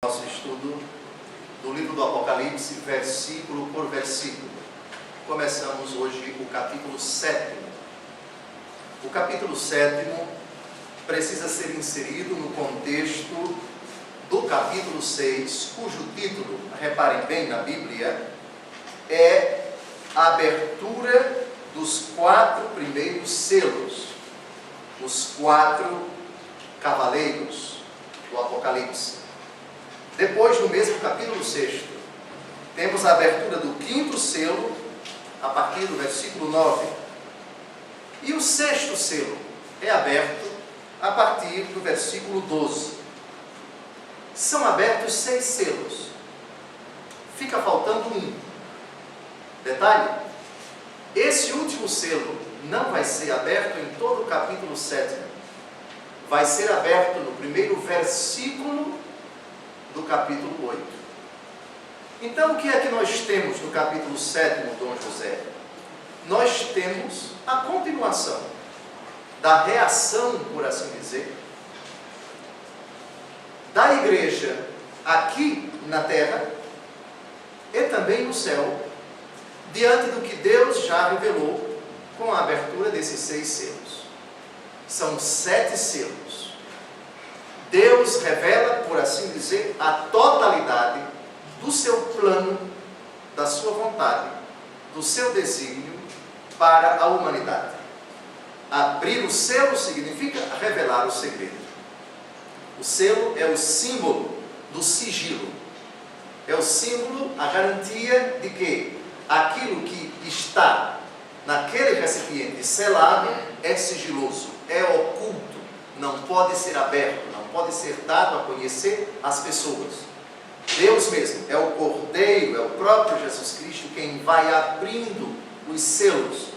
Nosso estudo do livro do Apocalipse, versículo por versículo. Começamos hoje o capítulo 7. O capítulo 7 precisa ser inserido no contexto do capítulo 6, cujo título, reparem bem na Bíblia, é a abertura dos 4 primeiros selos, os 4 cavaleiros do Apocalipse. Depois, no mesmo capítulo 6, temos a abertura do 5º selo, a partir do versículo 9. E o 6º selo é aberto a partir do versículo 12. São abertos 6 selos. Fica faltando um. Detalhe: esse último selo não vai ser aberto em todo o capítulo 7. Vai ser aberto no primeiro versículo do capítulo 8. Então, o que é que nós temos no capítulo 7, Dom José? Nós temos a continuação da reação, por assim dizer, da igreja aqui na terra e também no céu, diante do que Deus já revelou com a abertura desses 6 selos. São 7 selos. Deus revela, por assim dizer, a totalidade do seu plano, da sua vontade, do seu desígnio para a humanidade. Abrir o selo significa revelar o segredo. O selo é o símbolo do sigilo. É o símbolo, a garantia de que aquilo que está naquele recipiente selado é sigiloso, é oculto, não pode ser aberto, não pode ser dado a conhecer às pessoas. Deus mesmo é o Cordeiro, é o próprio Jesus Cristo quem vai abrindo os selos.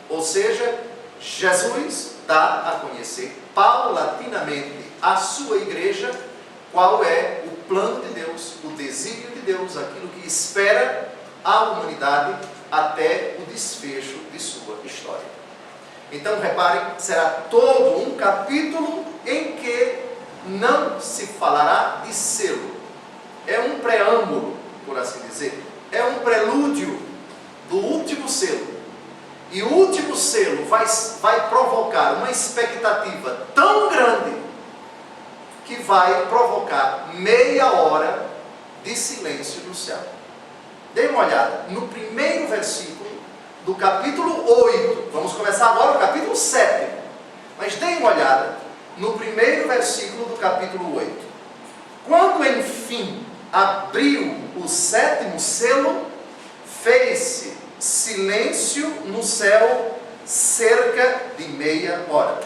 Ou seja, Jesus dá a conhecer paulatinamente à sua igreja qual é o plano de Deus, o desígnio de Deus, aquilo que espera a humanidade até o desfecho de sua história. Então, reparem, será todo um capítulo em que não se falará de selo. É um preâmbulo, por assim dizer. É um prelúdio do último selo. E o último selo vai provocar uma expectativa tão grande que vai provocar meia hora de silêncio no céu. Dê uma olhada no primeiro versículo do capítulo 8. Vamos começar agora o capítulo 7. Mas dê uma olhada no primeiro versículo do capítulo 8. Quando enfim abriu o 7º selo, fez-se silêncio no céu cerca de meia hora.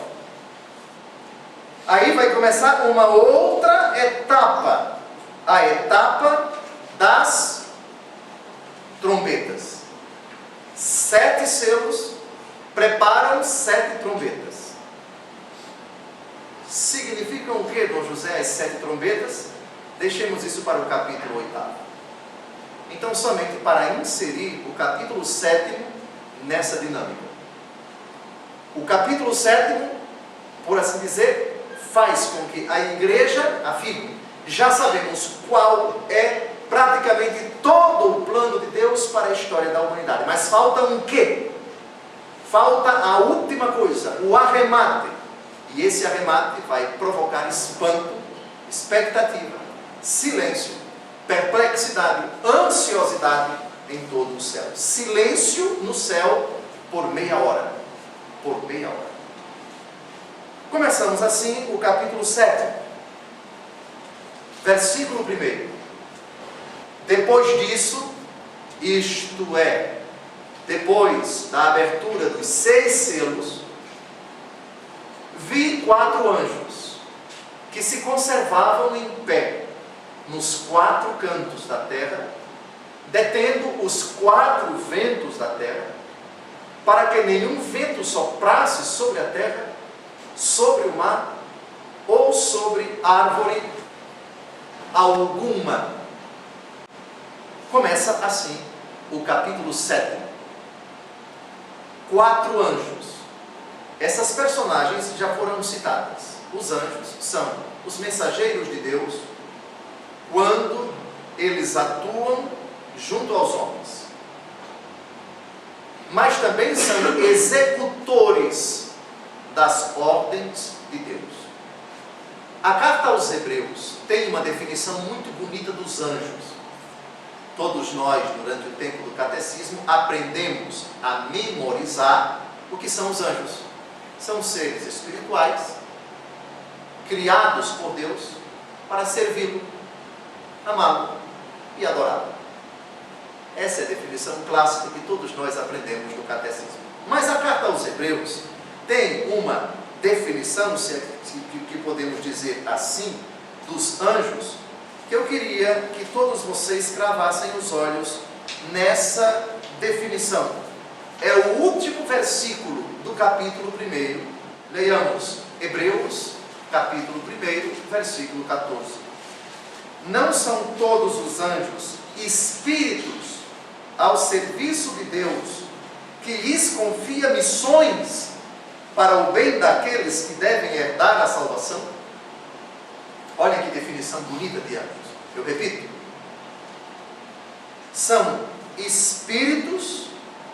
Aí vai começar uma outra etapa, a etapa das trombetas. 7 selos preparam 7 trombetas. Significam o que, Dom José, as 7 trombetas? Deixemos isso para o capítulo 8. Então, somente para inserir o capítulo 7 nessa dinâmica. O capítulo 7, por assim dizer, faz com que a igreja afirme: já sabemos qual é praticamente todo o plano de Deus para a história da humanidade. Mas falta um quê? Falta a última coisa, o arremate. E esse arremate vai provocar espanto, expectativa, silêncio, perplexidade, ansiosidade em todo o céu. Silêncio no céu por meia hora. Por meia hora. Começamos assim o capítulo 7. Versículo 1. Depois disso, isto é, depois da abertura dos 6 selos, vi 4 anjos que se conservavam em pé nos 4 cantos da terra, detendo os 4 ventos da terra, para que nenhum vento soprasse sobre a terra, sobre o mar ou sobre árvore alguma. Começa assim o capítulo 7. 4 anjos. Essas personagens já foram citadas. Os anjos são os mensageiros de Deus, quando eles atuam junto aos homens, mas também são executores das ordens de Deus. A carta aos Hebreus tem uma definição muito bonita dos anjos. Todos nós, durante o tempo do catecismo, aprendemos a memorizar o que são os anjos. São seres espirituais, criados por Deus para servi-lo, amá-lo e adorá-lo. Essa é a definição clássica que todos nós aprendemos no catecismo. Mas a carta aos Hebreus tem uma definição, se é que podemos dizer assim, dos anjos, que eu queria que todos vocês cravassem os olhos nessa definição. É o último versículo do capítulo 1. Leiamos Hebreus, capítulo 1, versículo 14. Não são todos os anjos espíritos ao serviço de Deus, que lhes confia missões para o bem daqueles que devem herdar a salvação? Olha que definição bonita de anjos. Eu repito. São espíritos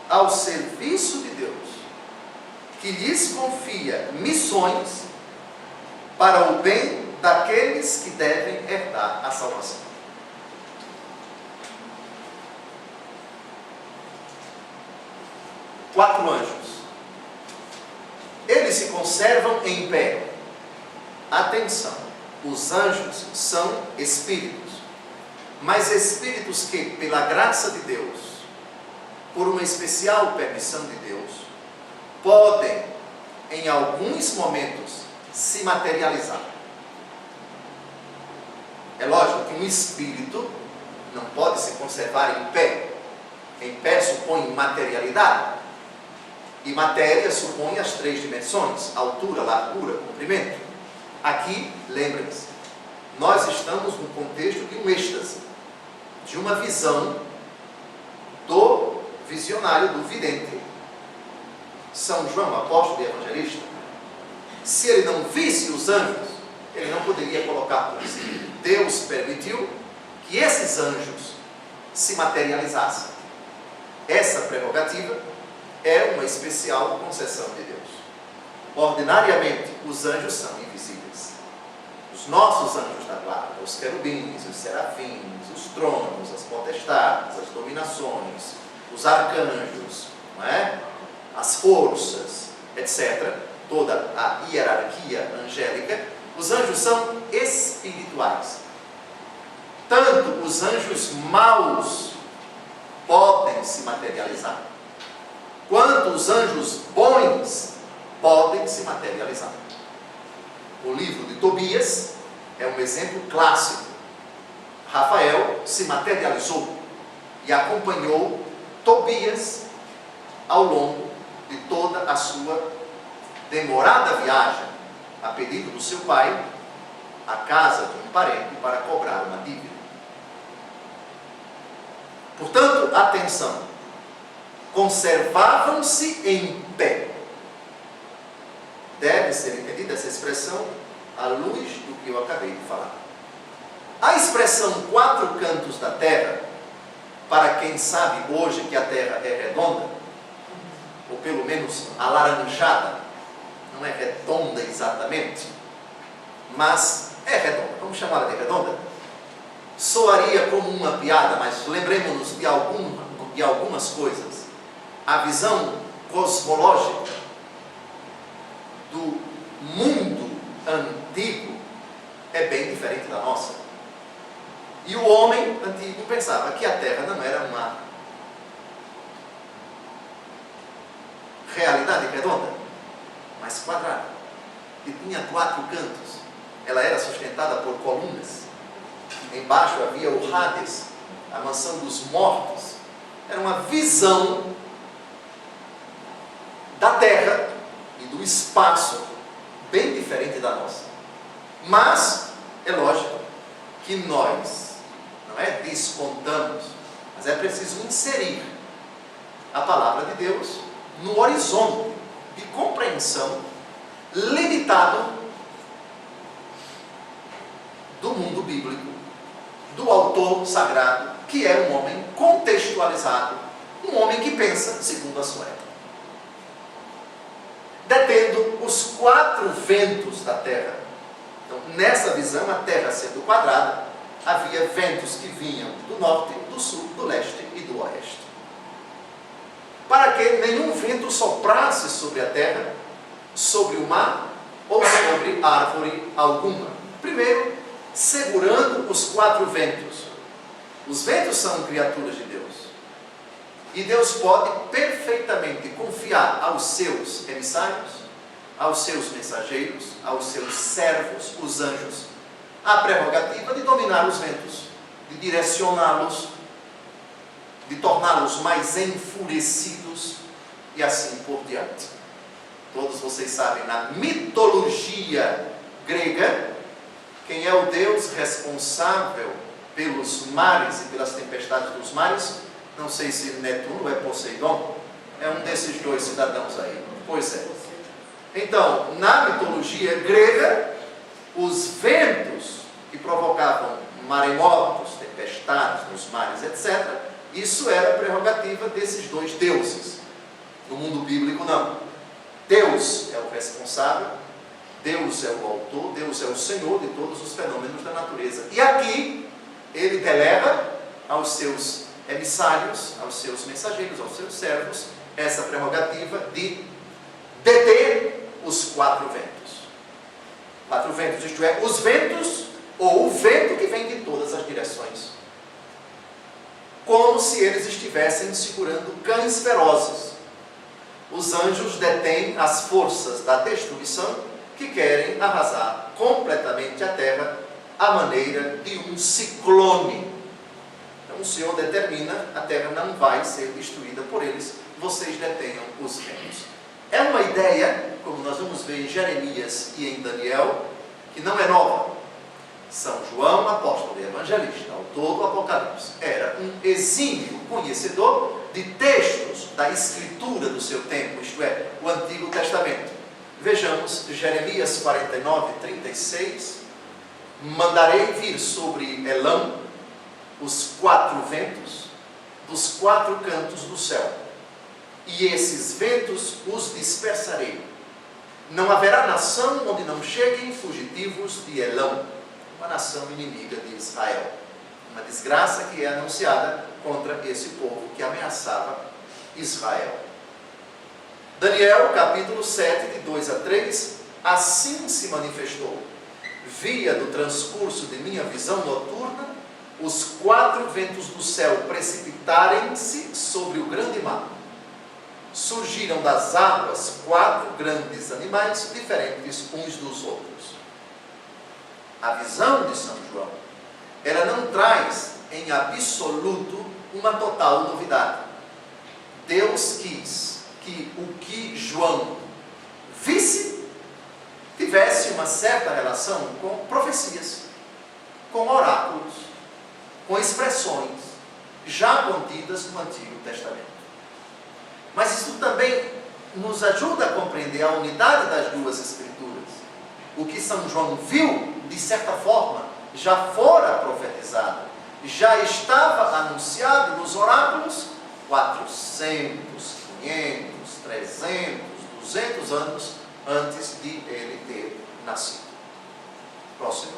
ao serviço de Deus, que lhes confia missões para o bem daqueles que devem herdar a salvação. Quatro anjos. Eles se conservam em pé. Atenção, os anjos são espíritos, mas espíritos que, pela graça de Deus, por uma especial permissão de Deus, podem, em alguns momentos, se materializar. É lógico que um espírito não pode se conservar em pé. Em pé supõe materialidade. E matéria supõe as três dimensões: altura, largura, comprimento. Aqui, lembrem-se, nós estamos no contexto de um êxtase, de uma visão do visionário, do vidente, São João, apóstolo e evangelista. Se ele não visse os anjos, ele não poderia colocar por escrito. Deus permitiu que esses anjos se materializassem. Essa prerrogativa é uma especial concessão de Deus. Ordinariamente, os anjos são invisíveis. Os nossos anjos da guarda, os querubins, os serafins, os tronos, as potestades, as dominações, os arcanjos, não é? As forças, etc., toda a hierarquia angélica, os anjos são espirituais. Tanto os anjos maus podem se materializar, quanto os anjos bons podem se materializar. O livro de Tobias é um exemplo clássico. Rafael se materializou e acompanhou Tobias ao longo de toda a sua demorada viagem, a pedido do seu pai, à casa de um parente para cobrar uma dívida. Portanto, atenção, conservavam-se em pé. Deve ser entendida essa expressão à luz do que eu acabei de falar. A expressão quatro cantos da terra, para quem sabe hoje que a terra é redonda, ou pelo menos alaranjada, não é redonda exatamente, mas é redonda, vamos chamá-la de redonda. Soaria como uma piada, mas lembremos-nos de algumas coisas. A visão cosmológica do mundo antigo é bem diferente da nossa. E o homem antigo pensava que a Terra não era uma realidade redonda, mas quadrada, e tinha quatro cantos. Ela era sustentada por colunas. Embaixo havia o Hades, a mansão dos mortos. Era uma visão da Terra e do espaço bem diferente da nossa. Mas é lógico que nós não é descontamos, mas é preciso inserir a palavra de Deus no horizonte de compreensão limitado do mundo bíblico, autor sagrado, que é um homem contextualizado, um homem que pensa segundo a sua época. Detendo os 4 ventos da terra. Então, nessa visão, a terra sendo quadrada, havia ventos que vinham do norte, do sul, do leste e do oeste. Para que nenhum vento soprasse sobre a terra, sobre o mar ou sobre árvore alguma. Primeiro, segurando os 4 ventos. Os ventos são criaturas de Deus. E Deus pode perfeitamente confiar aos seus emissários, aos seus mensageiros, aos seus servos, os anjos, a prerrogativa de dominar os ventos, de direcioná-los, de torná-los mais enfurecidos e assim por diante. Todos vocês sabem, na mitologia grega, quem é o Deus responsável pelos mares e pelas tempestades dos mares? Não sei se Netuno ou é Poseidon, é um desses 2 cidadãos aí. Pois é. Então, na mitologia grega, os ventos que provocavam maremotos, tempestades nos mares, etc., isso era prerrogativa desses 2 deuses. No mundo bíblico, não. Deus é o responsável, Deus é o autor, Deus é o Senhor de todos os fenômenos da natureza. E aqui, ele delega aos seus emissários, aos seus mensageiros, aos seus servos, essa prerrogativa de deter os 4 ventos. 4 ventos, isto é, os ventos ou o vento que vem de todas as direções. Como se eles estivessem segurando cães ferozes. Os anjos detêm as forças da destruição que querem arrasar completamente a terra à maneira de um ciclone. Então o Senhor determina, a terra não vai ser destruída por eles, vocês detenham os ventos. É uma ideia, como nós vamos ver em Jeremias e em Daniel, que não é nova. São João, apóstolo e evangelista, autor do Apocalipse, era um exímio conhecedor de textos da escritura do seu tempo, isto é, o Antigo Testamento. Vejamos Jeremias 49, 36. Mandarei vir sobre Elão os 4 ventos dos 4 cantos do céu, e esses ventos os dispersarei. Não haverá nação onde não cheguem fugitivos de Elão, uma nação inimiga de Israel. Uma desgraça que é anunciada contra esse povo que ameaçava Israel. Daniel, capítulo 7, de 2 a 3, assim se manifestou. Via do transcurso de minha visão noturna os 4 ventos do céu precipitarem-se sobre o grande mar. Surgiram das águas 4 grandes animais diferentes uns dos outros. A visão de São João, ela não traz em absoluto uma total novidade. Deus quis que o que João visse tivesse uma certa relação com profecias, com oráculos, com expressões já contidas no Antigo Testamento. Mas isso também nos ajuda a compreender a unidade das 2 Escrituras. O que São João viu, de certa forma, já fora profetizado, já estava anunciado nos oráculos 400, 500, 300, 200 anos antes de ele ter nascido. Próximo.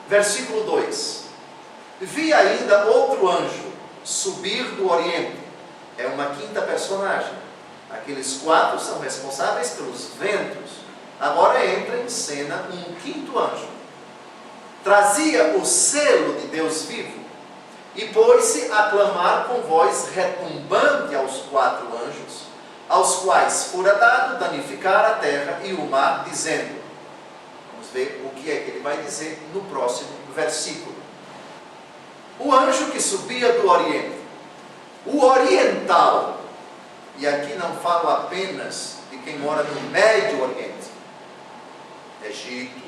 Versículo 2. Vi ainda outro anjo subir do Oriente. É uma 5ª personagem. Aqueles 4 são responsáveis pelos ventos. Agora entra em cena um 5º anjo. Trazia o selo de Deus vivo e pôs-se a clamar com voz retumbante aos 4 anjos, aos quais fora dado danificar a terra e o mar, dizendo, vamos ver o que é que ele vai dizer no próximo versículo. O anjo que subia do Oriente, o oriental, e aqui não falo apenas de quem mora no Médio Oriente, Egito,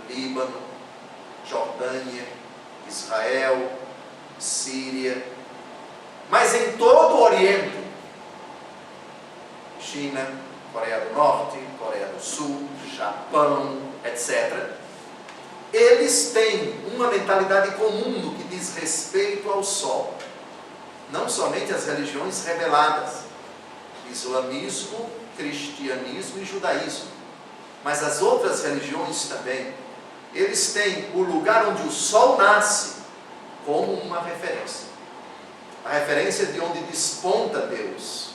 Líbano, Jordânia, Israel, Síria, mas em todo o Oriente, China, Coreia do Norte, Coreia do Sul, Japão, etc. eles têm uma mentalidade comum no que diz respeito ao sol. Não somente as religiões reveladas, islamismo, cristianismo e judaísmo, mas as outras religiões também. Eles têm o lugar onde o sol nasce como uma referência. A referência de onde desponta Deus,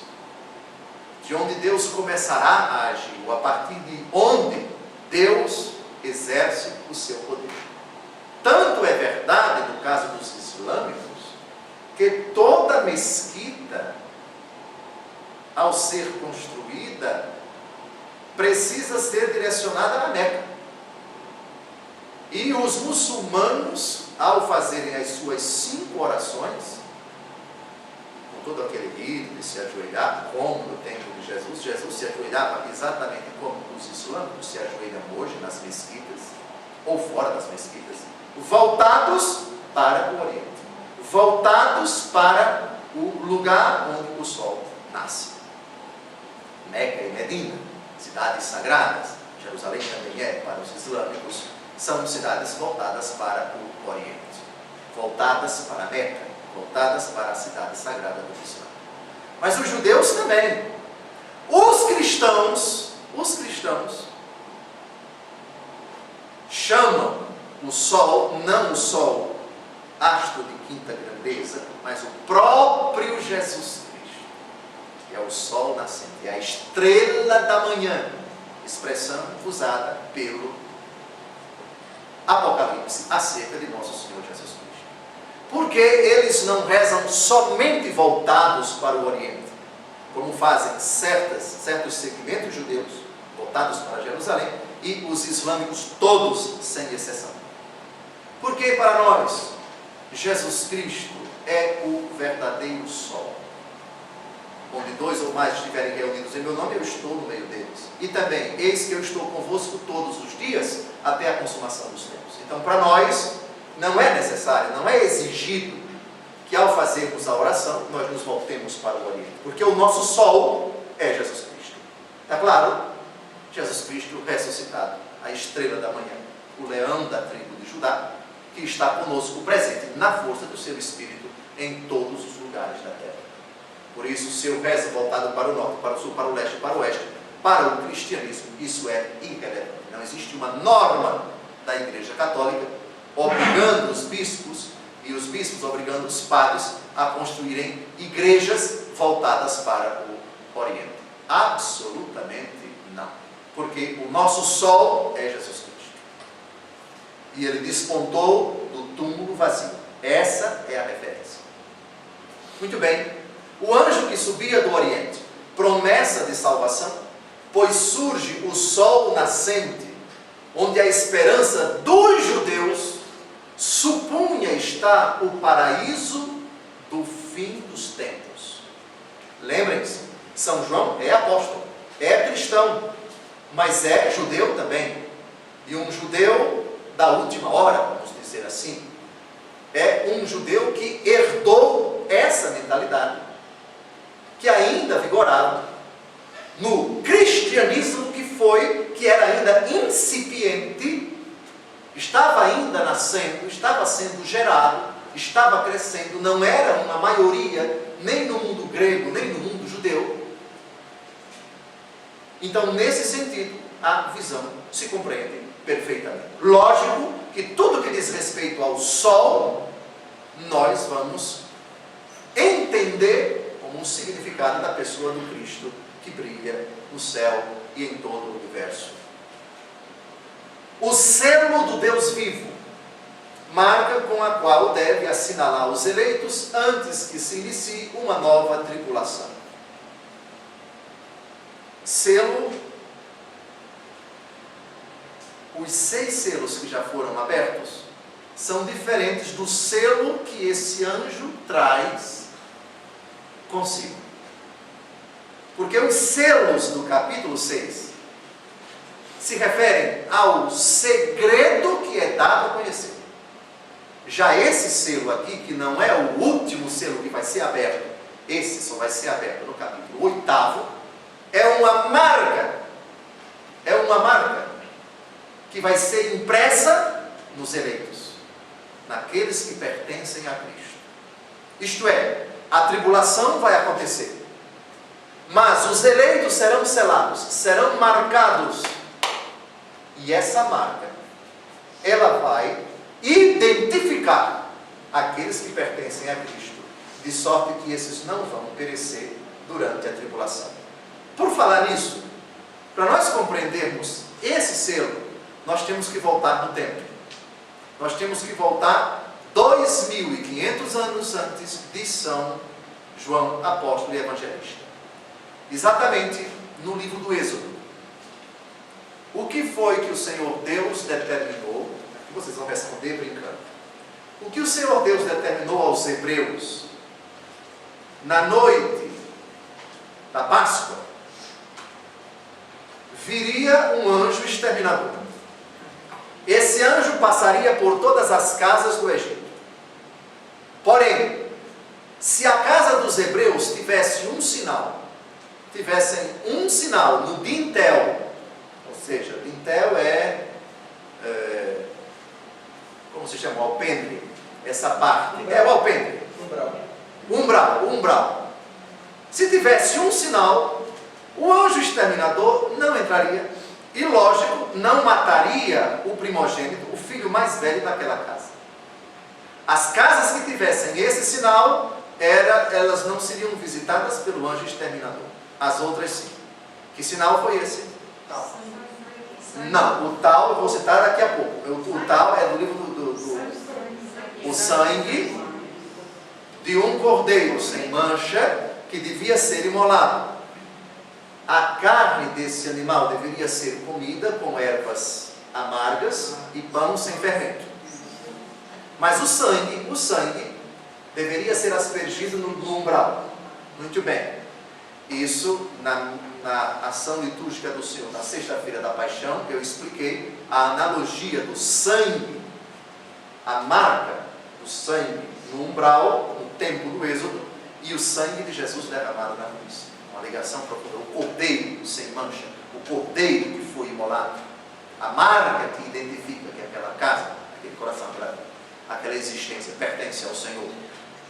de onde Deus começará a agir, ou a partir de onde Deus exerce o seu poder. Tanto é verdade, no caso dos islâmicos, que toda mesquita, ao ser construída, precisa ser direcionada a Meca. E os muçulmanos, ao fazerem as suas 5 orações, com todo aquele rito de se ajoelhar, como no templo de Jesus, Jesus se ajoelhava exatamente como os islâmicos se ajoelham hoje nas mesquitas, ou fora das mesquitas, voltados para o Oriente, voltados para o lugar onde o sol nasce. Meca e Medina, cidades sagradas. Jerusalém também é para os islâmicos. São cidades voltadas para o Oriente, voltadas para Meca, voltadas para a cidade sagrada do Islã. Mas os judeus também. Os cristãos chamam o sol, não o sol astro de quinta grandeza, mas o próprio Jesus Cristo, que é o sol nascente, é a estrela da manhã, expressão usada pelo Apocalipse acerca de nosso Senhor Jesus Cristo. Porque eles não rezam somente voltados para o Oriente, como fazem certos segmentos judeus voltados para Jerusalém, e os islâmicos todos, sem exceção. Porque para nós, Jesus Cristo é o verdadeiro sol. Onde 2 ou mais estiverem reunidos em meu nome, eu estou no meio deles. E também, eis que eu estou convosco todos os dias, até a consumação dos tempos. Então, para nós, não é necessário, não é exigido que ao fazermos a oração, nós nos voltemos para o Oriente. Porque o nosso sol é Jesus Cristo. Está claro? Jesus Cristo ressuscitado, a estrela da manhã, o leão da tribo de Judá, que está conosco presente na força do seu Espírito em todos os lugares da terra. Por isso, se eu rezo voltado para o norte, para o sul, para o leste, para o oeste, para o cristianismo, isso é irrelevante. Não existe uma norma da Igreja Católica obrigando os bispos e os bispos obrigando os padres a construírem igrejas voltadas para o Oriente. Absolutamente não. Porque o nosso sol é Jesus Cristo. E ele despontou do túmulo vazio. Essa é a referência. Muito bem. O anjo que subia do Oriente, promessa de salvação, pois surge o sol nascente, onde a esperança dos judeus supunha estar o paraíso do fim dos tempos. Lembrem-se, São João é apóstolo, é cristão, mas é judeu também. E um judeu da última hora, vamos dizer assim. É um judeu que herdou essa mentalidade, que ainda vigorava no cristianismo que era ainda incipiente, estava ainda nascendo, estava sendo gerado, estava crescendo, não era uma maioria, nem no mundo grego, nem no mundo judeu. Então, nesse sentido, a visão se compreende perfeitamente. Lógico que tudo que diz respeito ao sol, nós vamos entender como um significado da pessoa do Cristo que brilha no céu e em todo o universo. O selo do Deus vivo, marca com a qual deve assinalar os eleitos antes que se inicie uma nova tribulação. Selo, os 6 selos que já foram abertos são diferentes do selo que esse anjo traz consigo. Porque os selos do capítulo 6 se referem ao segredo que é dado a conhecer. Já esse selo aqui, que não é o último selo que vai ser aberto, esse só vai ser aberto no capítulo 8º, é uma marca que vai ser impressa nos eleitos, naqueles que pertencem a Cristo. Isto é, a tribulação vai acontecer, mas os eleitos serão selados, serão marcados, e essa marca, ela vai identificar aqueles que pertencem a Cristo, de sorte que esses não vão perecer durante a tribulação. Por falar nisso, para nós compreendermos esse selo, nós temos que voltar no tempo. Nós temos que voltar 2.500 anos antes de São João, apóstolo e evangelista. Exatamente no livro do Êxodo. O que foi que o Senhor Deus determinou? Aqui vocês vão responder brincando. O que o Senhor Deus determinou aos hebreus na noite da Páscoa? Viria um anjo exterminador. Esse anjo passaria por todas as casas do Egito. Porém, se a casa dos hebreus tivessem um sinal no dintel, ou seja, dintel como se chama? O alpendre. Essa parte. É o alpendre. Umbral. Se tivesse um sinal, o anjo exterminador não entraria e, lógico, não mataria o primogênito, o filho mais velho daquela casa. As casas que tivessem esse sinal, elas não seriam visitadas pelo anjo exterminador. As outras sim. Que sinal foi esse? Tal. Não, o tal eu vou citar daqui a pouco. O tal é do livro o sangue de um cordeiro sem mancha que devia ser imolado. A carne desse animal deveria ser comida com ervas amargas e pão sem fermento. Mas o sangue deveria ser aspergido no umbral. Muito bem. Isso na ação litúrgica do Senhor, na sexta-feira da paixão, eu expliquei a analogia do sangue, a marca do sangue no umbral, no tempo do Êxodo, e o sangue de Jesus derramado na cruz. Uma ligação profunda. O cordeiro sem mancha, o cordeiro que foi imolado, a marca que identifica que aquela casa, aquele coração, aquela existência pertence ao Senhor.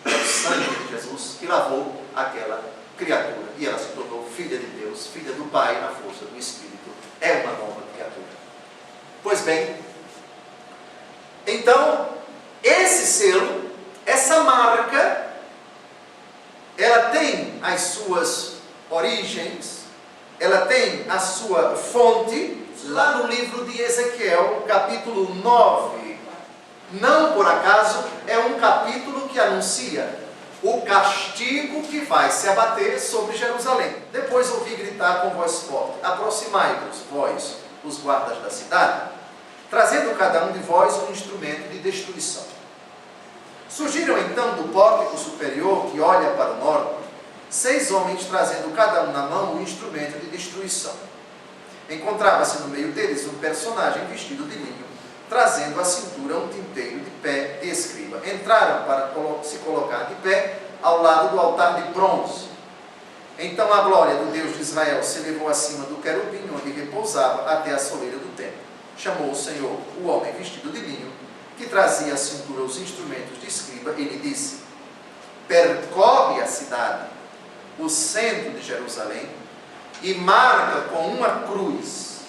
É o sangue de Jesus que lavou aquela criatura e ela se tornou filha de Deus, filha do Pai na força do Espírito. É uma nova criatura. Pois bem, então, esse selo, essa marca, ela tem as suas origens, ela tem a sua fonte lá no livro de Ezequiel, capítulo 9. Não por acaso é um capítulo que anuncia o castigo que vai se abater sobre Jerusalém. Depois ouvi gritar com voz forte: aproximai-vos, vós, os guardas da cidade, trazendo cada um de vós um instrumento de destruição. Surgiram então do pórtico superior que olha para o norte 6 homens trazendo cada um na mão um instrumento de destruição. Encontrava-se no meio deles um personagem vestido de linho, trazendo à cintura um tinteiro de pé de escriba. Entraram para se colocar de pé ao lado do altar de bronze. Então a glória do Deus de Israel se elevou acima do querubim onde repousava até a soleira do templo. Chamou o Senhor o homem vestido de linho, que trazia à cintura os instrumentos de escriba, e lhe disse: percorre a cidade, o centro de Jerusalém, e marca com uma cruz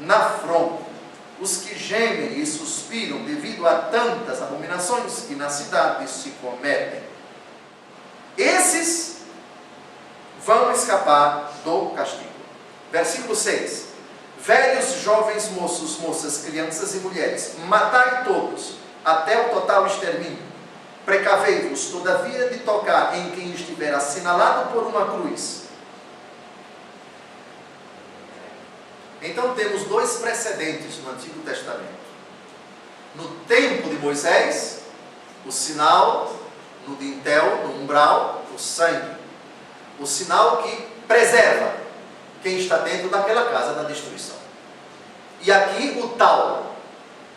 na fronte os que gemem e suspiram devido a tantas abominações que na cidade se cometem. Esses vão escapar do castigo. Versículo 6. Velhos, jovens, moços, moças, crianças e mulheres, matai todos, até o total extermínio. Precavei-vos, todavia, de tocar em quem estiver assinalado por uma cruz. Então temos 2 precedentes no Antigo Testamento. No tempo de Moisés, o sinal no dintel, no umbral, o sangue. O sinal que preserva quem está dentro daquela casa da destruição. E aqui o tal,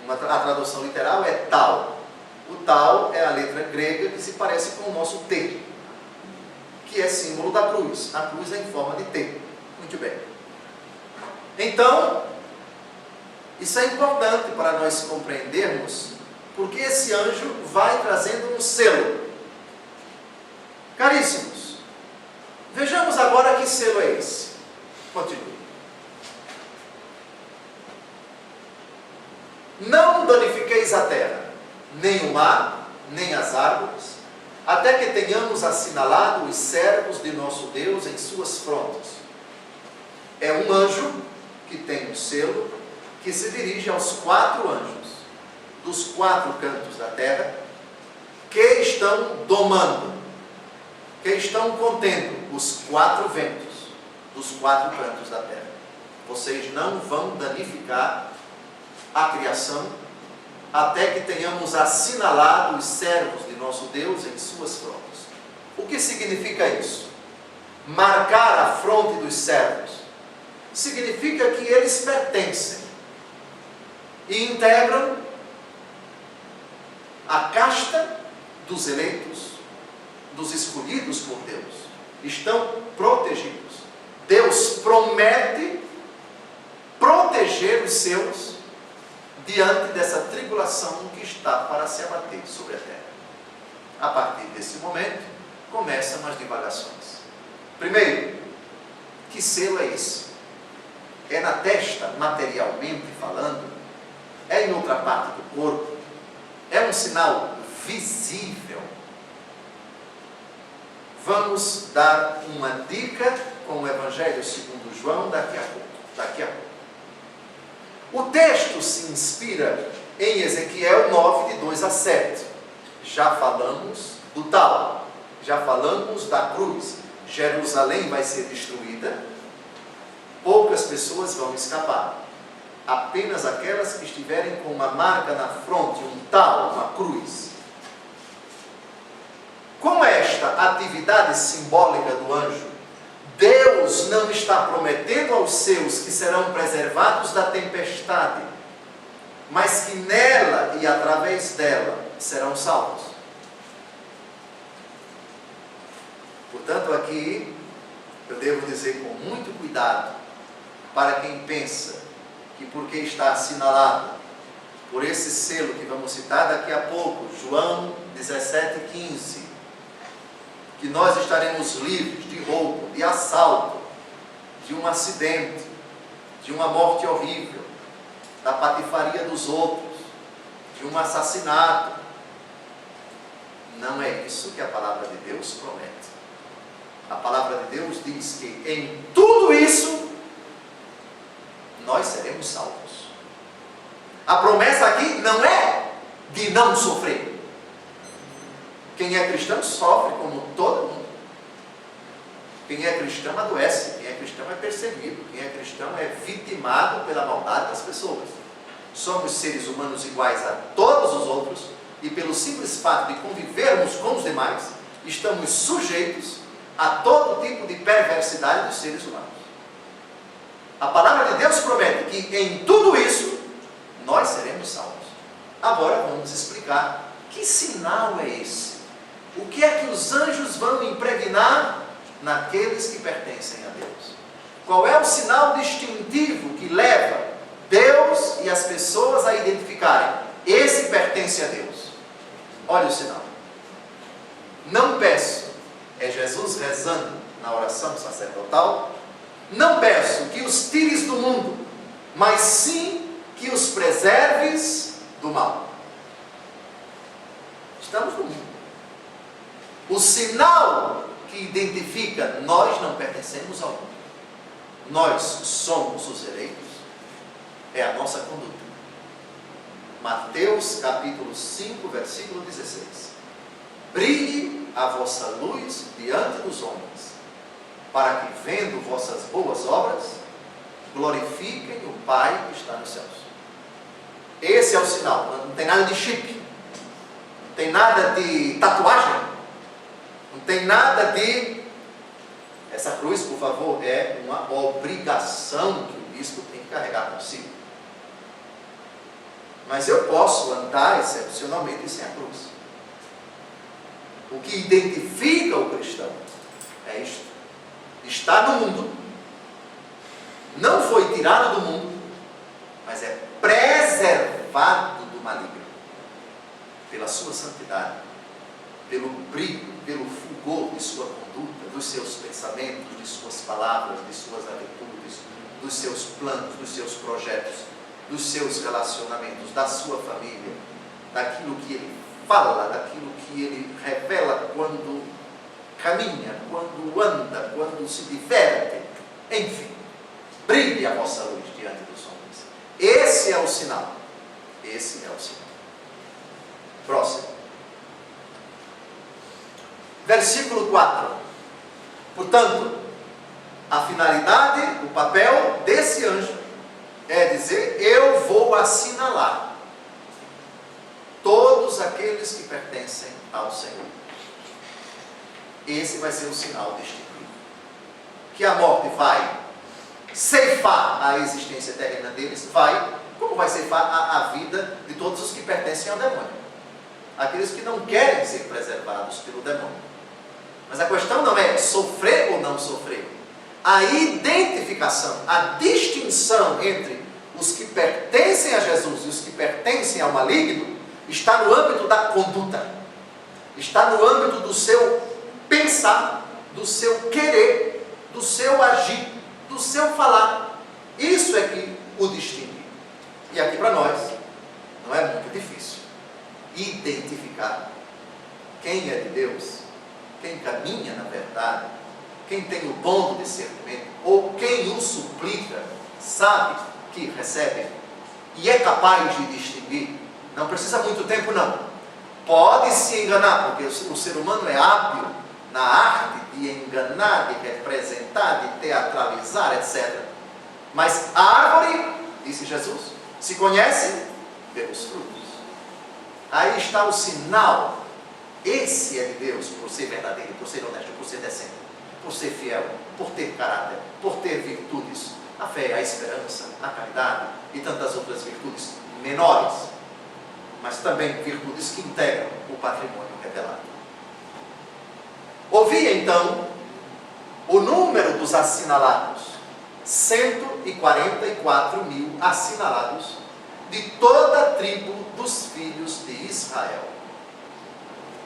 a tradução literal é tal. O tal é a letra grega que se parece com o nosso T, que é símbolo da cruz. A cruz é em forma de T. Muito bem. Então, Isso é importante para nós compreendermos porque esse anjo vai trazendo um selo. Caríssimos, vejamos agora que selo é esse. Continue. Não danifiqueis a terra, nem o mar, nem as árvores, até que tenhamos assinalado os servos de nosso Deus em suas frontes. É um anjo que tem um selo, que se dirige aos 4 anjos, dos 4 cantos da terra, que estão domando, que estão contendo os 4 ventos, dos 4 cantos da terra. Vocês não vão danificar a criação, até que tenhamos assinalado os servos de nosso Deus em suas frontes. O que significa isso? Marcar a fronte dos servos significa que eles pertencem e integram a casta dos eleitos, dos escolhidos por Deus. Estão protegidos. Deus promete proteger os seus diante dessa tribulação que está para se abater sobre a terra. A partir desse momento, começam as divagações. Primeiro, que selo é esse? É na testa, materialmente falando? É em outra parte do corpo? É um sinal visível? Vamos dar uma dica com o Evangelho segundo João daqui a pouco. O texto se inspira em Ezequiel 9, de 2 a 7. Já falamos do tal, já falamos da cruz. Jerusalém vai ser destruída, poucas pessoas vão escapar. Apenas aquelas que estiverem com uma marca na fronte, um tal, uma cruz. Com esta atividade simbólica do anjo, Deus não está prometendo aos seus que serão preservados da tempestade, mas que nela e através dela serão salvos. Portanto, aqui eu devo dizer com muito cuidado para quem pensa que porque está assinalado por esse selo que vamos citar daqui a pouco, João 17,15, que nós estaremos livres de roubo, de assalto, de um acidente, de uma morte horrível, da patifaria dos outros, de um assassinato. Não é isso que a palavra de Deus promete. A palavra de Deus diz que em tudo isso nós seremos salvos. A promessa aqui não é de não sofrer. Quem é cristão sofre como todo mundo. Quem é cristão adoece, quem é cristão é perseguido, quem é cristão é vitimado pela maldade das pessoas. Somos seres humanos iguais a todos os outros e pelo simples fato de convivermos com os demais, estamos sujeitos a todo tipo de perversidade dos seres humanos. A palavra de Deus promete que em tudo isso nós seremos salvos. Agora vamos explicar que sinal é esse. O que é que os anjos vão impregnar naqueles que pertencem a Deus? Qual é o sinal distintivo que leva Deus e as pessoas a identificarem: esse pertence a Deus? Olha o sinal. Não peço, é Jesus rezando na oração sacerdotal, não peço que os tires do mundo, mas sim que os preserves do mal. Estamos no mundo. O sinal que identifica nós não pertencemos ao mundo, nós somos os eleitos, é a nossa conduta. Mateus capítulo 5, versículo 16. Brilhe a vossa luz diante dos homens, para que, vendo vossas boas obras, glorifiquem o Pai que está nos céus. Esse é o sinal. Não tem nada de chip, não tem nada de tatuagem, não tem nada de... Essa cruz, por favor, é uma obrigação que o bispo tem que carregar consigo. Mas eu posso andar excepcionalmente sem a cruz. O que identifica o cristão é isto: está no mundo, não foi tirado do mundo, mas é preservado do maligno, pela sua santidade, pelo brilho, pelo fulgor de sua conduta, dos seus pensamentos, de suas palavras, de suas atitudes, dos seus planos, dos seus projetos, dos seus relacionamentos, da sua família, daquilo que ele fala, daquilo que ele revela quando caminha, quando anda, quando se diverte, enfim, brilhe a vossa luz diante dos homens. Esse é o sinal. Esse é o sinal. Próximo. Versículo 4. Portanto, a finalidade, o papel desse anjo é dizer: eu vou assinalar todos aqueles que pertencem ao Senhor. Esse vai ser o sinal destituído. Que a morte vai ceifar a existência terrena deles, vai, como vai ceifar a vida de todos os que pertencem ao demônio. Aqueles que não querem ser preservados pelo demônio. Mas a questão não é sofrer ou não sofrer. A identificação, a distinção entre os que pertencem a Jesus e os que pertencem ao maligno está no âmbito da conduta. Está no âmbito do seu pensar, do seu querer, do seu agir, do seu falar. Isso é que o distingue. E aqui para nós não é muito difícil identificar quem é de Deus, quem caminha na verdade, quem tem o dom do discernimento, ou quem o suplica, sabe que recebe e é capaz de distinguir. Não precisa muito tempo não. Pode se enganar, porque o ser humano é hábil na arte de enganar, de representar, de teatralizar, etc. Mas a árvore, disse Jesus, se conhece pelos frutos. Aí está o sinal. Esse é de Deus, por ser verdadeiro, por ser honesto, por ser decente, por ser fiel, por ter caráter, por ter virtudes, a fé, a esperança, a caridade e tantas outras virtudes menores, mas também virtudes que integram o patrimônio revelado. Ouvi então o número dos assinalados, 144 mil assinalados de toda a tribo dos filhos de Israel.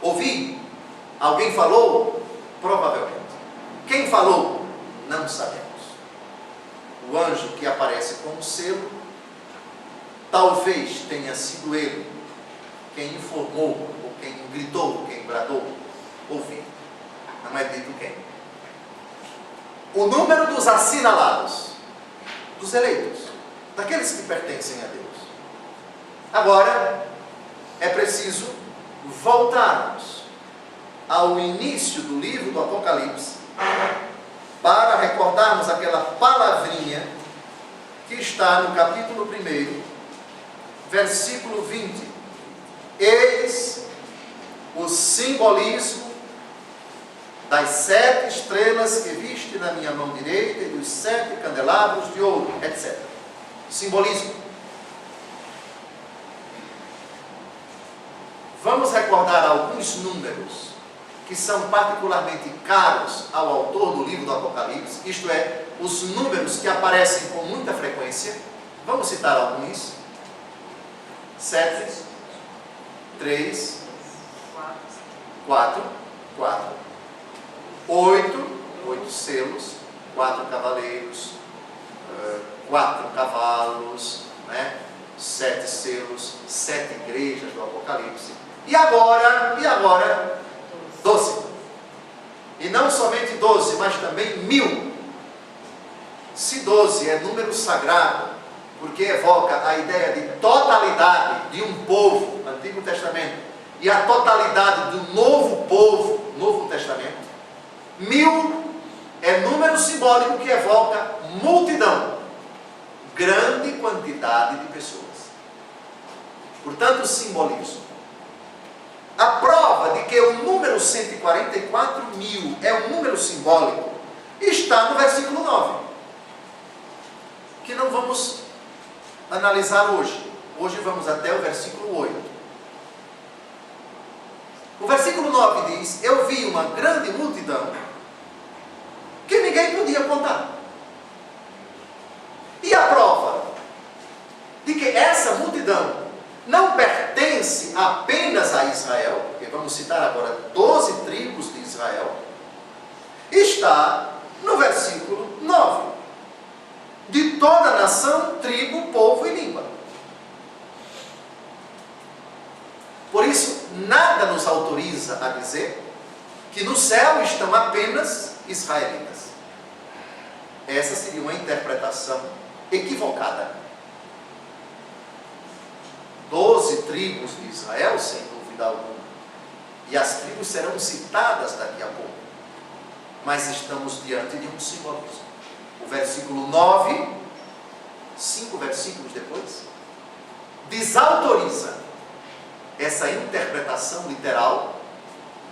Ouvi? Alguém falou? Provavelmente. Quem falou? Não sabemos. O anjo que aparece com o selo, talvez tenha sido ele quem informou, ou quem gritou, quem bradou. Ouvi. Não é dito quem. O número dos assinalados, dos eleitos, daqueles que pertencem a Deus. Agora, é preciso voltarmos ao início do livro do Apocalipse para recordarmos aquela palavrinha que está no capítulo 1, versículo 20. Eis o simbolismo das 7 estrelas que viste na minha mão direita e dos 7 candelabros de ouro, etc. Simbolismo. Vamos recordar alguns números que são particularmente caros ao autor do livro do Apocalipse, isto é, os números que aparecem com muita frequência. Vamos citar alguns. 7, 3, 4, 8 selos, 4 cavaleiros, 4 cavalos, né? 7 selos, 7 igrejas do Apocalipse. E agora, 12. E não somente 12, mas também 1000. Se 12 é número sagrado, porque evoca a ideia de totalidade de um povo, Antigo Testamento, e a totalidade do novo povo, Novo Testamento, 1000 é número simbólico que evoca multidão, grande quantidade de pessoas. Portanto, simbolismo. A prova de que o número 144 mil é um número simbólico está no versículo 9, que não vamos analisar hoje. Hoje vamos até o versículo 8. O versículo 9 diz: eu vi uma grande multidão que ninguém podia contar. E a prova de que multidão não pertence apenas a Israel, porque vamos citar agora 12 tribos de Israel, está no versículo 9. De toda nação, tribo, povo e língua. Por isso, nada nos autoriza a dizer que no céu estão apenas israelitas. Essa seria uma interpretação equivocada. 12 tribos de Israel, sem dúvida alguma. E as tribos serão citadas daqui a pouco. Mas estamos diante de um simbolismo. O versículo 9, 5 versículos depois, desautoriza essa interpretação literal,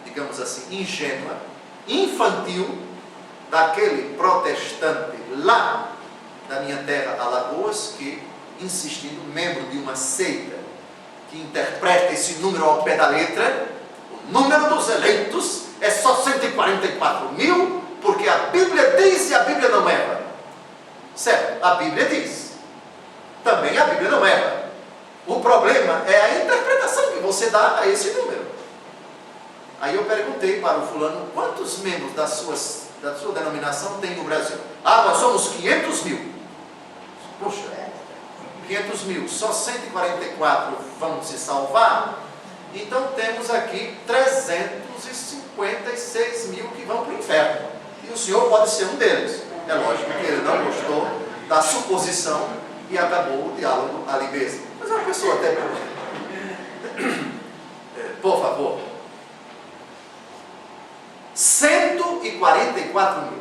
digamos assim, ingênua, infantil, daquele protestante lá da minha terra, Alagoas, que, insistindo, membro de uma seita, que interpreta esse número ao pé da letra, o número dos eleitos é só 144 mil, porque a Bíblia diz e a Bíblia não erra. Certo, a Bíblia diz. Também a Bíblia não erra. O problema é a interpretação que você dá a esse número. Aí eu perguntei para o fulano, quantos membros da sua denominação tem no Brasil? Ah, nós somos 500 mil. Puxa, 500 mil, só 144 vão se salvar? Então temos aqui 356 mil que vão para o inferno. E o senhor pode ser um deles. É lógico que ele não gostou da suposição e acabou o diálogo ali mesmo. Mas uma pessoa até por favor, 144 mil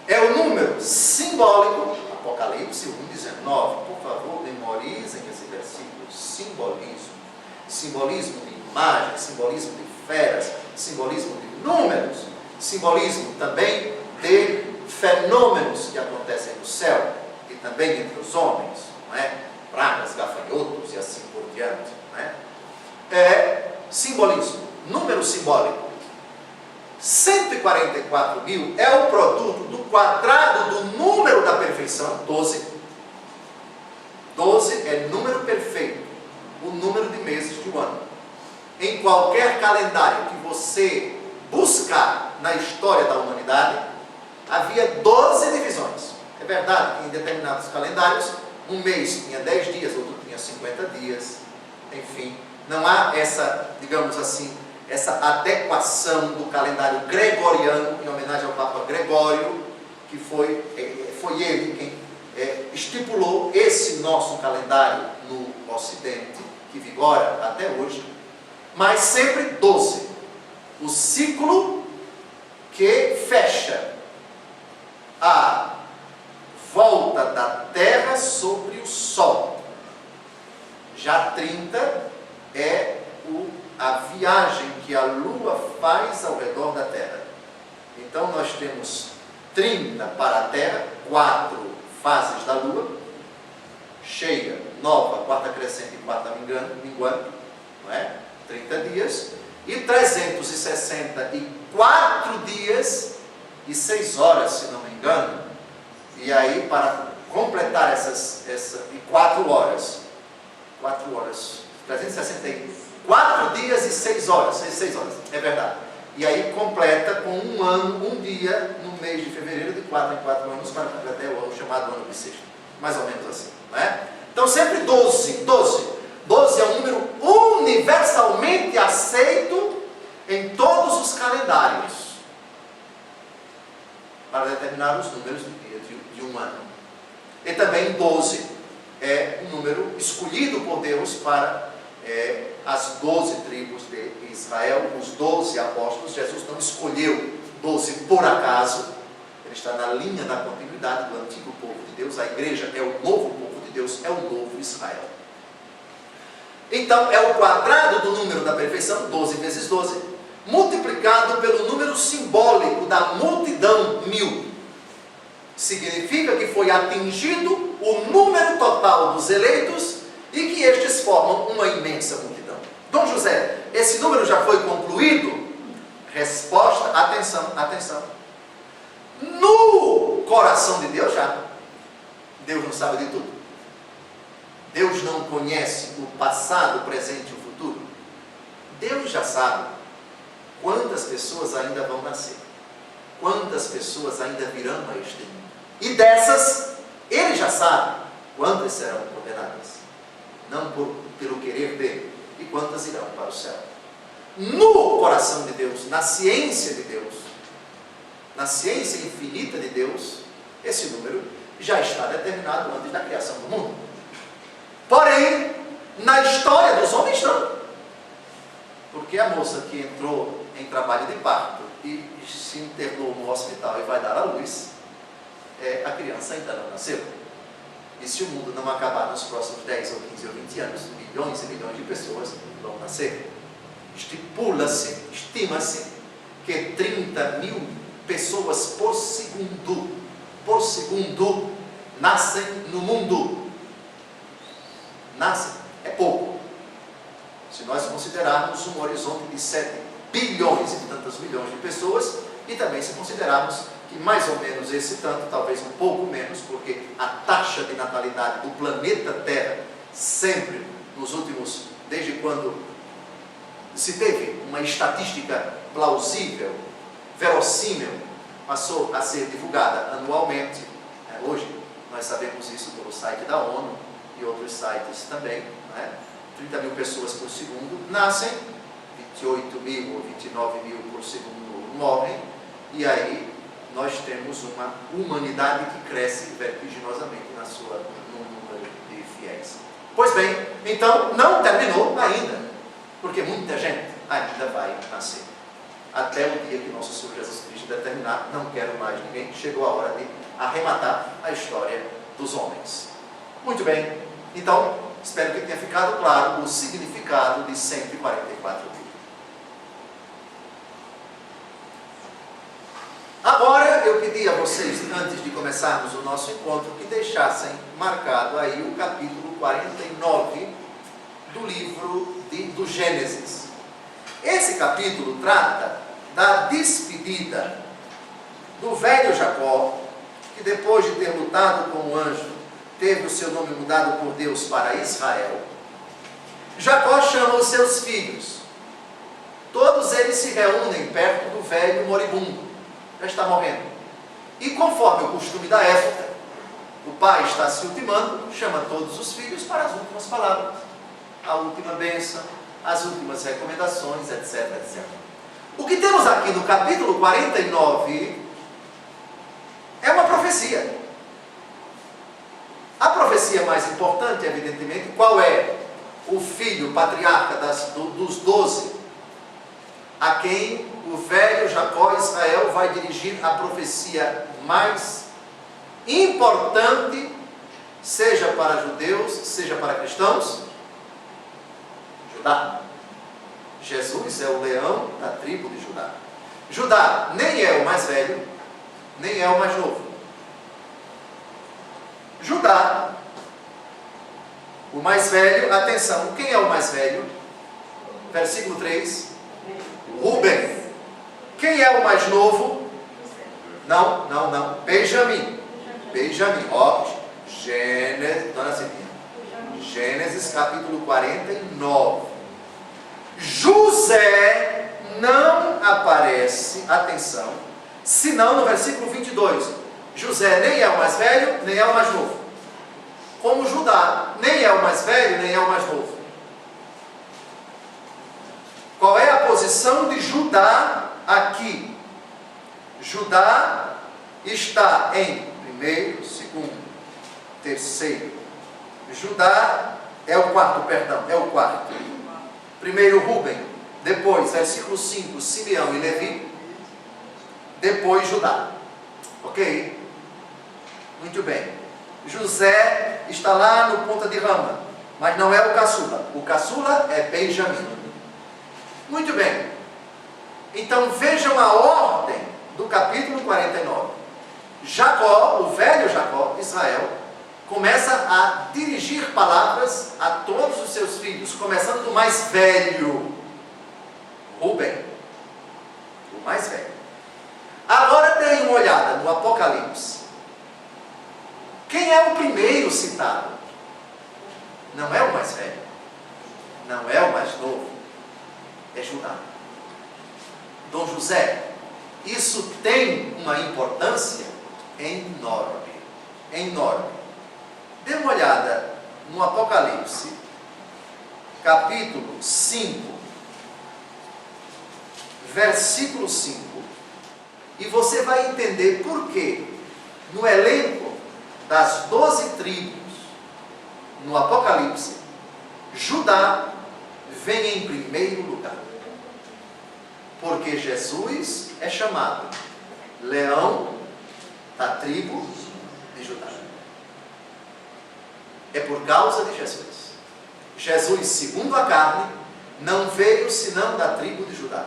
é o número simbólico. Apocalipse 1,19. Por favor, memorizem esse versículo. Simbolismo de imagem, simbolismo de feras, simbolismo de números, simbolismo também de fenômenos que acontecem no céu e também entre os homens, não é? Pragas, gafanhotos e assim por diante, não é? Simbolismo, número simbólico. 144 mil é o produto do quadrado do número da perfeição, 12. 12 é número perfeito, o número de meses de um ano. Em qualquer calendário que você buscar na história da humanidade, havia 12 divisões. É verdade que em determinados calendários, um mês tinha 10 dias, outro tinha 50 dias, enfim, não há essa, digamos assim, essa adequação do calendário gregoriano, em homenagem ao Papa Gregório, que foi ele quem estipulou esse nosso calendário no Ocidente, que vigora até hoje, mas sempre 12. O ciclo que fecha a volta da Terra sobre o Sol. Já 30 é a viagem que a Lua faz ao redor da Terra. Então nós temos 30 para a Terra, 4 fases da Lua, cheia, nova, quarta crescente e quarta minguante, não é? 30 dias, e 364 dias e 6 horas, se não me engano. E aí, para completar e 4 horas, 364 dias e 6 horas, 6 horas, é verdade. E aí completa com um ano, um dia, no mês de fevereiro, de 4 em 4 anos, para completar o chamado ano bissexto. Mais ou menos assim, não é? Então sempre 12. 12 é um número universalmente aceito em todos os calendários, para determinar os números de um ano. E também 12 é um número escolhido por Deus para as 12 tribos de Israel, os 12 apóstolos. Jesus não escolheu 12 por acaso, ele está na linha da continuidade do antigo povo de Deus. A igreja é o novo povo de Deus, é o novo Israel. Então é o quadrado do número da perfeição, 12 vezes 12, multiplicado pelo número simbólico da multidão, 1000. Significa que foi atingido o número total dos eleitos e que estes formam uma imensa multidão. Dom José, esse número já foi concluído? Resposta, atenção. No coração de Deus já. Deus não sabe de tudo. Deus não conhece o passado, o presente e o futuro? Deus já sabe quantas pessoas ainda vão nascer, quantas pessoas ainda virão a este mundo. E dessas, Ele já sabe quantas serão condenadas, não pelo querer dele, e quantas irão para o céu. No coração de Deus, na ciência de Deus, na ciência infinita de Deus, esse número já está determinado antes da criação do mundo. Porém, na história dos homens não. Porque a moça que entrou em trabalho de parto e se internou no hospital e vai dar à luz, a criança ainda não nasceu. E se o mundo não acabar nos próximos 10 ou 15 ou 20 anos, milhões e milhões de pessoas vão nascer. Estipula-se, estima-se que 30 mil pessoas por segundo nascem no mundo. Nascem, é pouco. Se nós considerarmos um horizonte de 7 bilhões e tantos milhões de pessoas, e também se considerarmos que mais ou menos esse tanto, talvez um pouco menos, porque a taxa de natalidade do planeta Terra, sempre nos últimos, desde quando se teve uma estatística plausível, verossímil, passou a ser divulgada anualmente. Hoje nós sabemos isso pelo site da ONU e outros sites também, 30 mil pessoas por segundo nascem, 28 mil ou 29 mil por segundo morrem, e aí nós temos uma humanidade que cresce vertiginosamente no número de fiéis. Pois bem, então não terminou ainda, porque muita gente ainda vai nascer. Até o dia que nosso Senhor Jesus Cristo determinar, não quero mais ninguém, chegou a hora de arrematar a história dos homens. Muito bem, então, espero que tenha ficado claro o significado de 144 mil. Agora, eu pedi a vocês, antes de começarmos o nosso encontro, que deixassem marcado aí o capítulo 49 do livro do Gênesis. Esse capítulo trata da despedida do velho Jacó, que depois de ter lutado com o anjo, teve o seu nome mudado por Deus para Israel. Jacó chama os seus filhos. Todos eles se reúnem perto do velho moribundo, já está morrendo. E conforme o costume da época, o pai está se ultimando, chama todos os filhos para as últimas palavras, a última bênção, as últimas recomendações, etc, etc. O que temos aqui no capítulo 49 é uma profecia. A profecia mais importante, evidentemente, qual é? O filho patriarca dos 12, a quem o velho Jacó Israel vai dirigir a profecia mais importante, seja para judeus, seja para cristãos, Judá. Jesus é o leão da tribo de Judá. Judá nem é o mais velho, nem é o mais novo. Judá, o mais velho, atenção, quem é o mais velho? Versículo 3, Rúben. Quem é o mais novo? Não, Benjamim. Ó, Gênesis, dona Cidinha. Gênesis capítulo 49. José não aparece, atenção, senão no versículo 22. José nem é o mais velho, nem é o mais novo. Como Judá nem é o mais velho, nem é o mais novo. Qual é a posição de Judá aqui? Judá está em primeiro, segundo, terceiro. Judá é o quarto. Primeiro Rúben, depois, versículo 5, Simeão e Levi, depois Judá. Ok? Muito bem. José está lá no ponta de rama, mas não é o caçula. O caçula é Benjamim. Muito bem. Então vejam a ordem do capítulo 49. Jacó, o velho Jacó, Israel, começa a dirigir palavras a todos os seus filhos, começando do mais velho, Rúben, o mais velho. Agora deem uma olhada no Apocalipse. Quem é o primeiro citado? não é o mais velho, não é o mais novo, é Judá. Dom José, isso tem uma importância enorme, enorme. Dê uma olhada no Apocalipse, capítulo 5, versículo 5, e você vai entender por que no elenco das 12 tribos, no Apocalipse, Judá vem em primeiro lugar. Porque Jesus é chamado leão da tribo de Judá. É por causa de Jesus. Jesus, segundo a carne, não veio senão da tribo de Judá.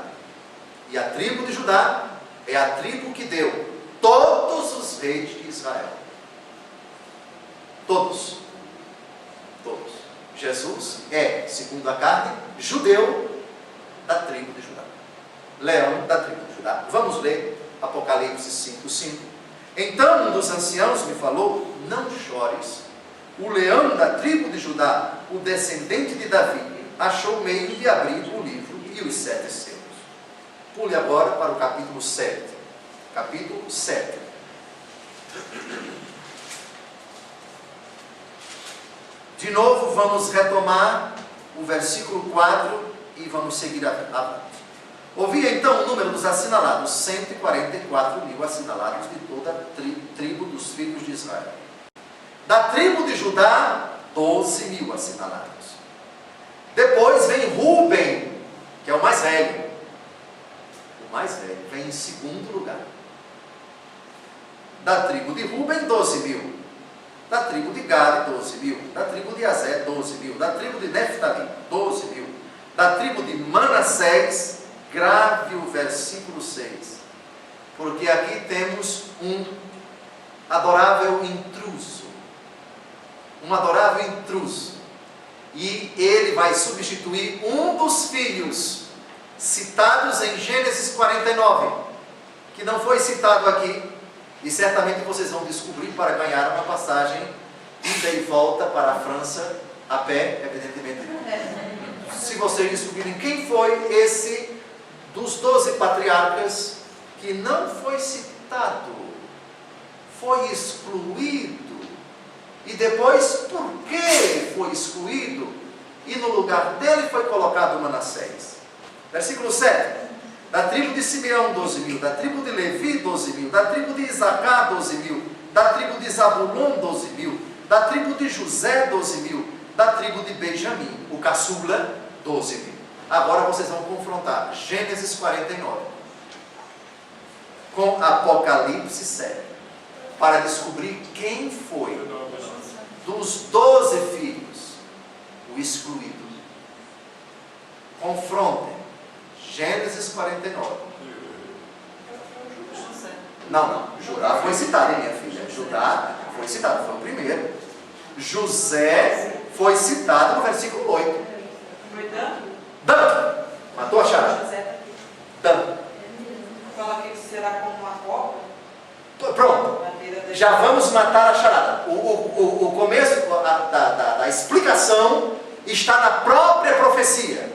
E a tribo de Judá é a tribo que deu todos os reis de Israel. Todos. Todos. Jesus é, segundo a carne, judeu da tribo de Judá. Leão da tribo de Judá. Vamos ler Apocalipse 5:5. Então um dos anciãos me falou: não chores. O leão da tribo de Judá, o descendente de Davi, achou meio de abrir o livro e os 7 selos. Pule agora para o capítulo 7. Capítulo 7. De novo, vamos retomar o versículo 4 e vamos seguir avante. Ouvi então o número dos assinalados, 144 mil assinalados de toda a tribo dos filhos de Israel. Da tribo de Judá, 12 mil assinalados. Depois vem Ruben, que é o mais velho. O mais velho vem em segundo lugar. Da tribo de Ruben, 12 mil. Da tribo de Gade, 12 mil. Da tribo de Aser, 12 mil. Da tribo de Neftali, 12 mil. Da tribo de Manassés, grave o versículo 6. Porque aqui temos um adorável intruso. Um adorável intruso. E ele vai substituir um dos filhos citados em Gênesis 49, que não foi citado aqui, e certamente vocês vão descobrir para ganhar uma passagem ida e volta para a França, a pé, evidentemente. Se vocês descobrirem quem foi esse dos 12 patriarcas que não foi citado, foi excluído. E depois, por que foi excluído? E no lugar dele foi colocado Manassés. Versículo 7. Da tribo de Simeão, 12 mil. Da tribo de Levi, 12 mil. Da tribo de Isacar, 12 mil. Da tribo de Zabulon, 12 mil. Da tribo de José, 12 mil. Da tribo de Benjamim, o caçula, 12 mil. Agora vocês vão confrontar Gênesis 49 com Apocalipse 7, para descobrir quem foi dos 12 filhos o excluído. Confrontem Gênesis 49. Não, Judá foi citado, minha filha. Judá foi citado, foi o primeiro. José foi citado no versículo 8. Foi Dan? Dan. Matou a charada? Dan. Fala que será como uma cobra. Pronto. Já vamos matar a charada. O começo da explicação está na própria profecia.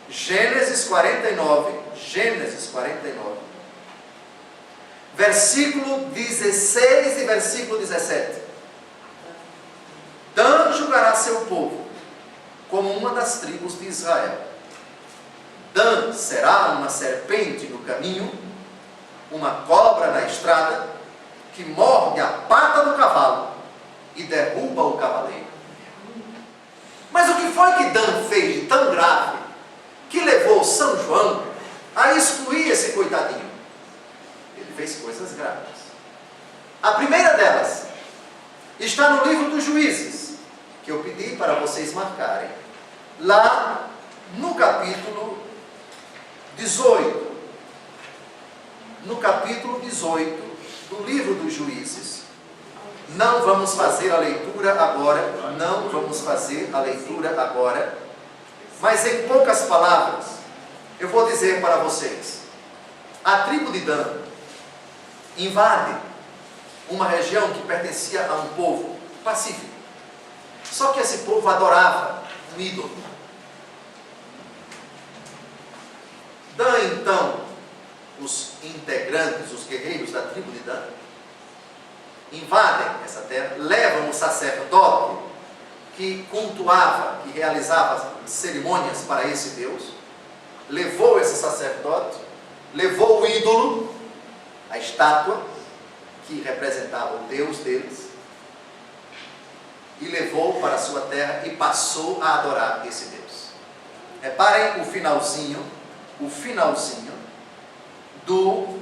Gênesis 49. Gênesis 49. Versículo 16 e versículo 17. Dan julgará seu povo como uma das tribos de Israel. Dan será uma serpente no caminho, uma cobra na estrada, que morde a pata do cavalo e derruba o cavaleiro. Mas o que foi que Dan fez de tão grave que levou São João a excluir esse coitadinho? Ele fez coisas graves. A primeira delas está no livro dos Juízes, que eu pedi para vocês marcarem, lá no capítulo 18. No capítulo 18 do livro dos Juízes. Não vamos fazer a leitura agora, mas em poucas palavras, eu vou dizer para vocês: a tribo de Dan invade uma região que pertencia a um povo pacífico. Só que esse povo adorava um ídolo. Dan, então, os integrantes, os guerreiros da tribo de Dan, invadem essa terra, levam o sacerdote que cultuava, que realizava cerimônias para esse Deus, levou esse sacerdote, levou o ídolo, a estátua, que representava o Deus deles, e levou para a sua terra e passou a adorar esse Deus. Reparem o finalzinho do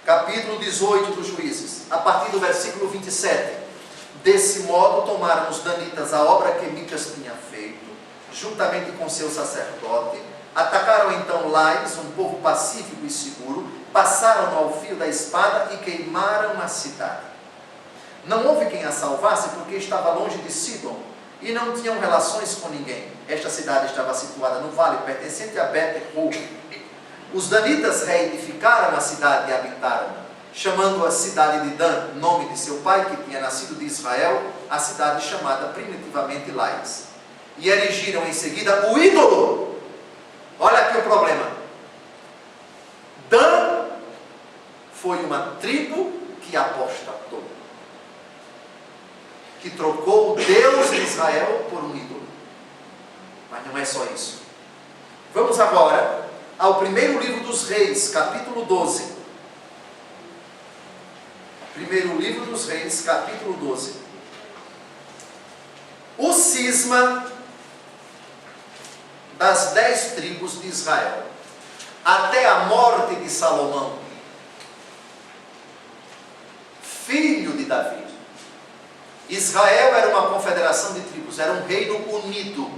capítulo 18 dos Juízes, a partir do versículo 27. Desse modo tomaram os danitas a obra que Micas tinha feito, juntamente com seu sacerdote, atacaram então Lais, um povo pacífico e seguro, passaram ao fio da espada e queimaram a cidade. Não houve quem a salvasse, porque estava longe de Sidom, e não tinham relações com ninguém. Esta cidade estava situada no vale, pertencente a Bet-Hur. Os danitas reedificaram a cidade e habitaram, chamando a cidade de Dan, nome de seu pai, que tinha nascido de Israel, a cidade chamada primitivamente Lais. E erigiram em seguida o ídolo. Olha aqui o problema. Dan foi uma tribo que apostatou, que trocou o Deus de Israel por um ídolo. Mas não é só isso. Vamos agora ao primeiro livro dos Reis, capítulo 12. Primeiro livro dos Reis, capítulo 12. O cisma das 10 tribos de Israel, até a morte de Salomão, filho de Davi. Israel era uma confederação de tribos, era um reino unido,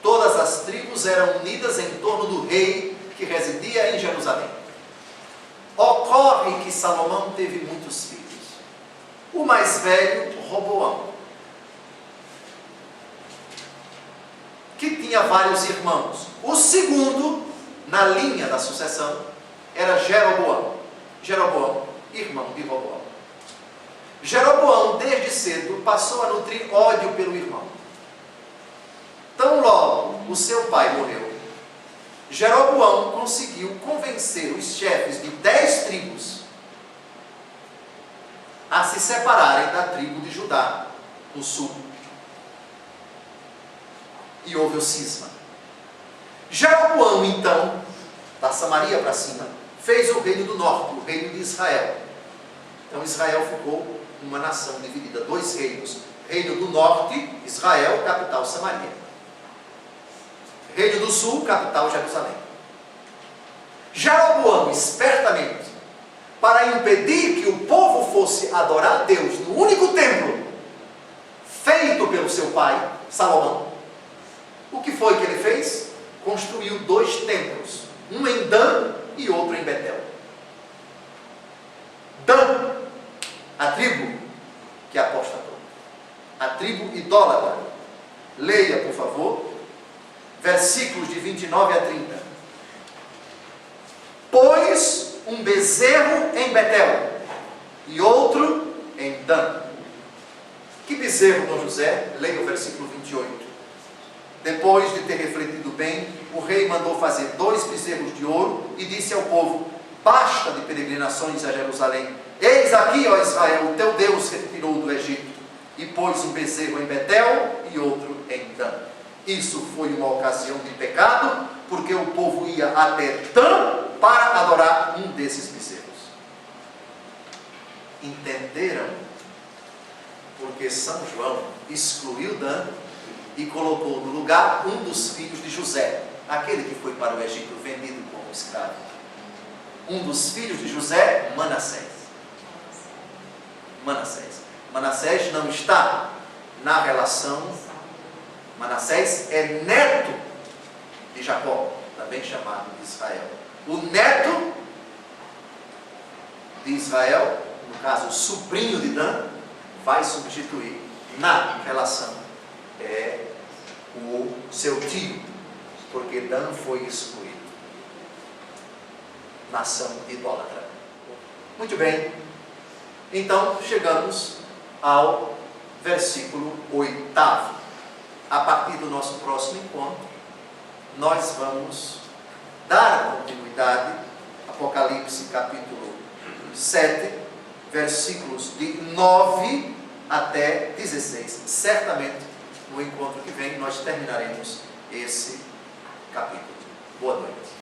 Todas as tribos eram unidas em torno do rei que residia em Jerusalém. Ocorre que Salomão teve muitos filhos. O mais velho, Roboão, que tinha vários irmãos. O segundo, na linha da sucessão, era Jeroboão. Jeroboão, irmão de Roboão. Jeroboão, desde cedo, passou a nutrir ódio pelo irmão. Tão logo o seu pai morreu, Jeroboão conseguiu convencer os chefes de 10 tribos a se separarem da tribo de Judá, no sul. E houve o cisma. Jeroboão, então, da Samaria para cima, fez o reino do norte, o reino de Israel. Então Israel ficou uma nação dividida, 2 reinos. Reino do norte, Israel, capital Samaria. Reino do sul, capital Jerusalém. Jeroboão, espertamente, para impedir que o povo fosse adorar Deus no único templo feito pelo seu pai, Salomão, o que foi que ele fez? Construiu 2 templos, um em Dan e outro em Betel. Dan, a tribo que apostatou, a tribo idólatra. Leia, por favor, versículos de 29 a 30. Pôs um bezerro em Betel e outro em Dan. Que bezerro, Dom José? Leia o versículo 28. Depois de ter refletido bem, o rei mandou fazer 2 bezerros de ouro e disse ao povo: basta de peregrinações a Jerusalém. Eis aqui, ó Israel, o teu Deus retirou do Egito. E pôs um bezerro em Betel e outro em Dan. Isso foi uma ocasião de pecado, porque o povo ia até Dan para adorar um desses bezerros. Entenderam? Porque São João excluiu Dan e colocou no lugar um dos filhos de José, aquele que foi para o Egito vendido como escravo. Um dos filhos de José, Manassés. Manassés não está na relação. Manassés é neto de Jacó, também chamado de Israel. O neto de Israel, no caso o sobrinho de Dan, vai substituir na relação o seu tio, porque Dan foi excluído. Nação idólatra. Muito bem. Então, chegamos ao versículo 8. A partir do nosso próximo encontro, nós vamos dar continuidade, Apocalipse capítulo 7, versículos de 9 até 16. Certamente, no encontro que vem, nós terminaremos esse capítulo. Boa noite.